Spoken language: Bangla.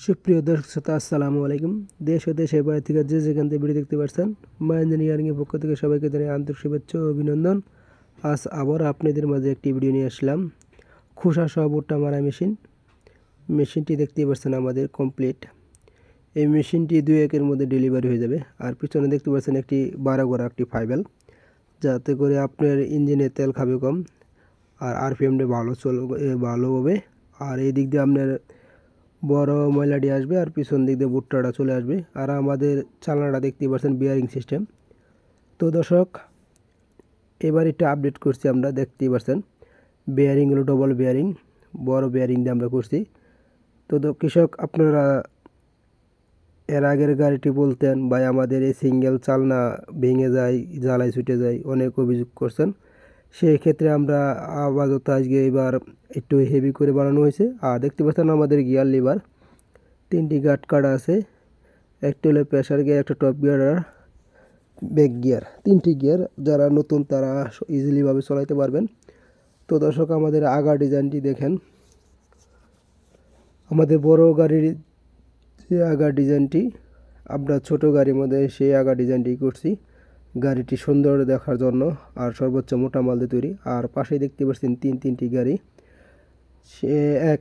সুপ্রিয় দর্শক শ্রোতা, আসসালামু আলাইকুম। দেশ ও দেশের বাইরে থেকে যে যেখান থেকে ভিডিও দেখতে পাচ্ছেন, মা ইঞ্জিনিয়ারিংয়ের পক্ষ থেকে সবাইকে জানাই আন্তরিক শুভেচ্ছা ও অভিনন্দন। আজ আবার আপনাদের মাঝে একটি ভিডিও নিয়ে আসলাম। খোসা সহ ভুট্টা মারা মেশিনটি দেখতেই পাচ্ছেন আমাদের কমপ্লিট। এই মেশিনটি 2-1 এর মধ্যে ডেলিভারি হয়ে যাবে। আর পিছনে দেখতে পাচ্ছেন একটি 12 গড়া একটি ফাইবেল, যাতে করে আপনার ইঞ্জিনে তেল খাবে কম আর আরপিএমটা ভালো হবে। আর এই দিক দিয়ে আপনার বড় ময়লাটি আসবে আর পিছন দিক দিয়ে ভুট্টাটা চলে আসবে। আর আমাদের চালনাটা দেখতেই পাচ্ছেন বিয়ারিং সিস্টেম। তো দর্শক, এবার এটা আপডেট করছি আমরা, দেখতেই পাচ্ছেন বিয়ারিংগুলো ডবল বিয়ারিং, বড় বিয়ারিং দিয়ে আমরা করছি। তো কৃষক আপনারা এর আগের গাড়িটি বলতেন ভাই আমাদের এই সিঙ্গেল চালনা ভেঙে যায়, জ্বালায় ছুটে যায়, অনেক অভিযোগ করছেন। সেই ক্ষেত্রে আমরা আপাতত আজকে এবার একটু হেভি করে বানানো হয়েছে। আর দেখতে পাচ্ছেন আমাদের গিয়ার লিভার 3টি গার্ড কাটা আছে, একটা হলো প্রেসার গিয়ার, একটা টপ গিয়ার আর ব্যাক গিয়ার, 3টি গিয়ার। যারা নতুন তারা ইজিলিভাবে চালাতে পারবেন। তো দর্শক, আমাদের আগা ডিজাইনটি দেখেন, আমাদের বড় গাড়ির যে আগা ডিজাইনটি, আমরা ছোট গাড়ির মধ্যে সেই আগা ডিজাইনটি করছি গাড়িটি সুন্দর দেখার জন্য আর সর্বোচ্চ মোটা মাল দিয়ে তৈরি। আর পাশে দেখতে পাচ্ছেন তিনটি গাড়ি, সে এক